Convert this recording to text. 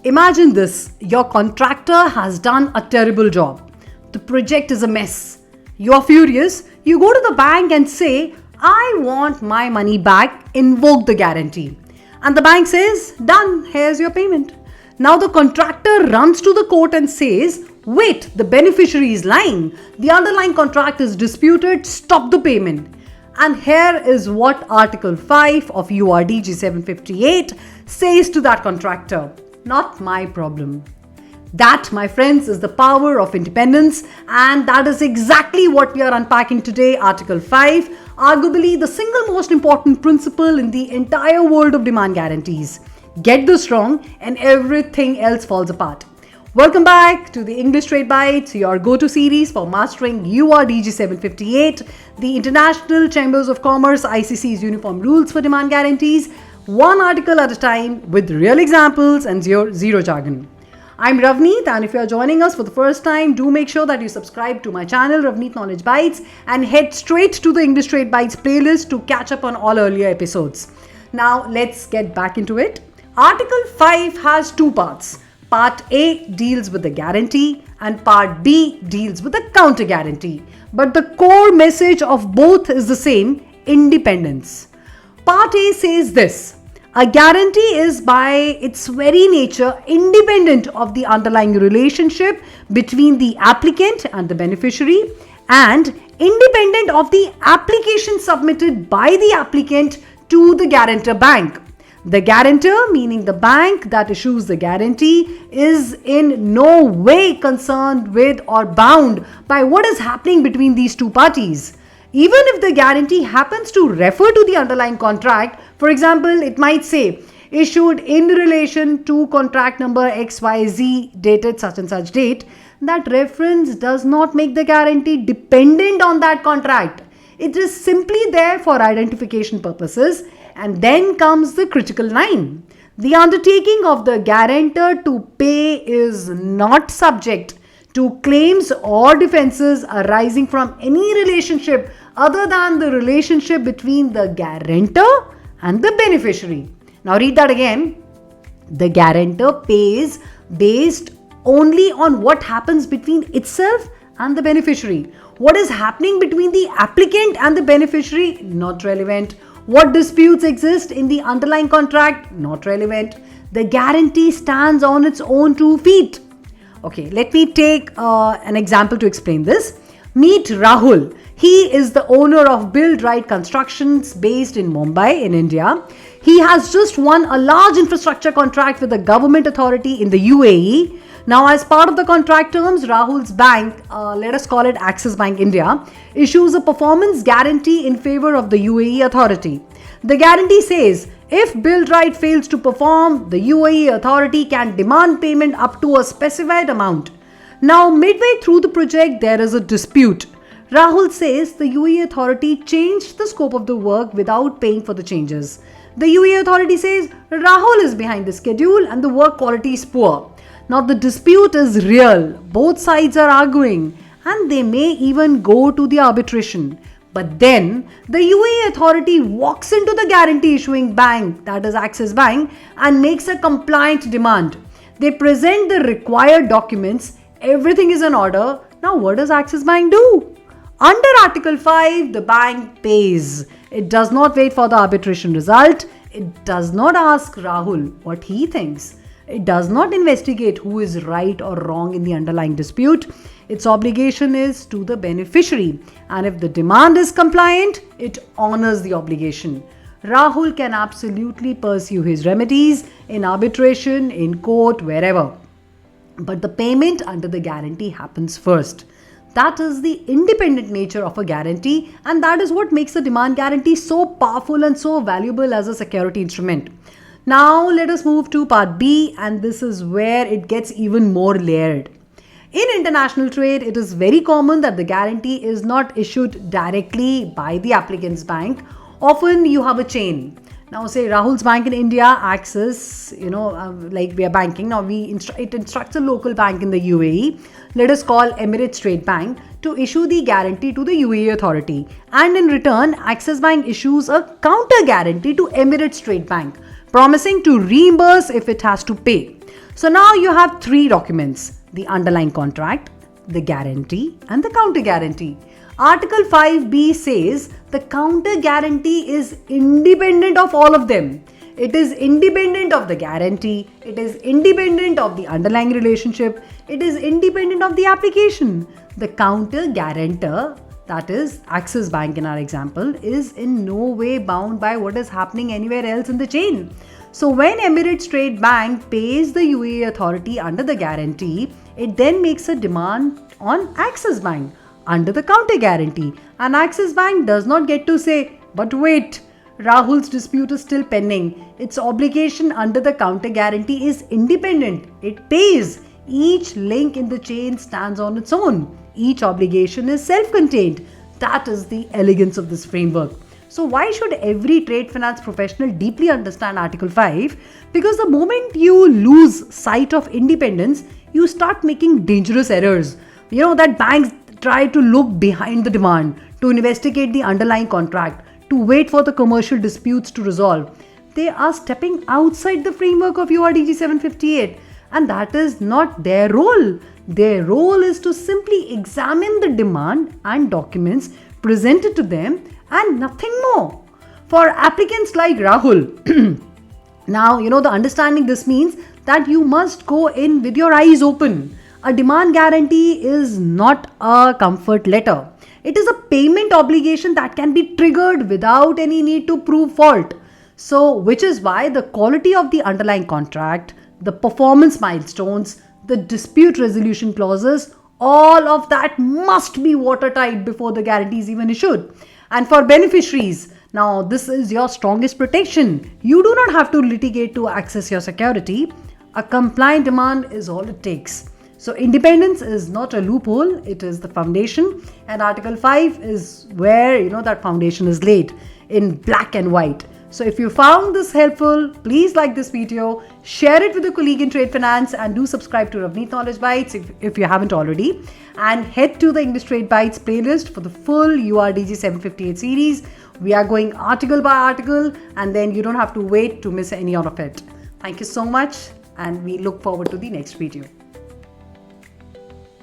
Imagine this, your contractor has done a terrible job. The project is a mess. You're furious, you go to the bank and say, I want my money back, invoke the guarantee. And the bank says, done, here's your payment. Now the contractor runs to the court and says, wait, the beneficiary is lying. The underlying contract is disputed, stop the payment. And here is what Article 5 of URDG 758 says to that contractor. Not my problem. That, my friends, is the power of independence, and that is exactly what we are unpacking today. Article 5, arguably the single most important principle in the entire world of demand guarantees. Get this wrong and everything else falls apart. Welcome back to the English Trade Bites, your go-to series for mastering URDG 758, the International Chambers of Commerce ICC's uniform rules for demand guarantees, one article at a time with real examples and zero jargon. I'm Ravneet, and if you're joining us for the first time, do make sure that you subscribe to my channel Ravneet Knowledge Bites and head straight to the English Trade Bites playlist to catch up on all earlier episodes. Now let's get back into it. Article 5 has two parts. Part A deals with the guarantee and Part B deals with the counter guarantee. But the core message of both is the same: independence. Part A says this: a guarantee is by its very nature independent of the underlying relationship between the applicant and the beneficiary, and independent of the application submitted by the applicant to the guarantor bank. The guarantor, meaning the bank that issues the guarantee, is in no way concerned with or bound by what is happening between these two parties. Even if the guarantee happens to refer to the underlying contract, for example, it might say, issued in relation to contract number XYZ dated such and such date, that reference does not make the guarantee dependent on that contract. It is simply there for identification purposes. And then comes the critical line. The undertaking of the guarantor to pay is not subject to claims or defenses arising from any relationship other than the relationship between the guarantor and the beneficiary. Now read that again. The guarantor pays based only on what happens between itself and the beneficiary. What is happening between the applicant and the beneficiary? Not relevant. What disputes exist in the underlying contract? Not relevant. The guarantee stands on its own 2 feet. Okay, let me take an example to explain this. Meet Rahul. He is the owner of Build Right Constructions based in Mumbai in India. He has just won a large infrastructure contract with a government authority in the UAE. Now, as part of the contract terms, Rahul's bank, let us call it Axis Bank India, issues a performance guarantee in favor of the UAE authority. The guarantee says, if Build Right fails to perform, the UAE authority can demand payment up to a specified amount. Now, midway through the project, there is a dispute. Rahul says the UAE authority changed the scope of the work without paying for the changes. The UAE authority says Rahul is behind the schedule and the work quality is poor. Now the dispute is real, both sides are arguing, and they may even go to the arbitration. But then the UAE authority walks into the guarantee issuing bank, that is Axis Bank, and makes a compliant demand. They present the required documents, everything is in order. Now what does Axis Bank do? Under Article 5, the bank pays. It does not wait for the arbitration result. It does not ask Rahul what he thinks. It does not investigate who is right or wrong in the underlying dispute. Its obligation is to the beneficiary, and if the demand is compliant, it honors the obligation. Rahul can absolutely pursue his remedies in arbitration, in court, wherever. But the payment under the guarantee happens first. That is the independent nature of a guarantee, and that is what makes a demand guarantee so powerful and so valuable as a security instrument. Now let us move to part B, and this is where it gets even more layered. In international trade, it is very common that the guarantee is not issued directly by the applicant's bank. Often you have a chain. Now say Rahul's bank in India, Axis, like we are banking. Now it instructs a local bank in the UAE, let us call Emirates Trade Bank, to issue the guarantee to the UAE authority. And in return, Axis Bank issues a counter guarantee to Emirates Trade Bank. promising to reimburse if it has to pay. So now you have three documents: the underlying contract, the guarantee, and the counter guarantee. Article 5B says the counter guarantee is independent of all of them. It is independent of the guarantee, it is independent of the underlying relationship, it is independent of the application. The counter guarantor, that is Axis Bank in our example, is in no way bound by what is happening anywhere else in the chain. So when Emirates Trade Bank pays the UAE authority under the guarantee, it then makes a demand on Axis Bank under the counter guarantee, and Axis Bank does not get to say, but wait, Rahul's dispute is still pending. Its obligation under the counter guarantee is independent. It pays. Each link in the chain stands on its own. Each obligation is self-contained. That is the elegance of this framework. So why should every trade finance professional deeply understand Article 5? Because the moment you lose sight of independence, you start making dangerous errors. You know that banks try to look behind the demand, to investigate the underlying contract, to wait for the commercial disputes to resolve. They are stepping outside the framework of URDG 758, and that is not their role. Their role is to simply examine the demand and documents presented to them and nothing more. For applicants like Rahul, now, the understanding this means that you must go in with your eyes open. A demand guarantee is not a comfort letter. It is a payment obligation that can be triggered without any need to prove fault. So, which is why the quality of the underlying contract, the performance milestones, the dispute resolution clauses, all of that must be watertight before the guarantee is even issued. And for beneficiaries, now this is your strongest protection. You do not have to litigate to access your security. A compliant demand is all it takes. So independence is not a loophole, it is the foundation, and Article 5 is where that foundation is laid in black and white. So if you found this helpful, please like this video, share it with a colleague in trade finance, and do subscribe to Ravneet Knowledge Bites if you haven't already, and head to the English Trade Bites playlist for the full URDG 758 series. We are going article by article, and then you don't have to wait to miss any out of it. Thank you so much, and we look forward to the next video.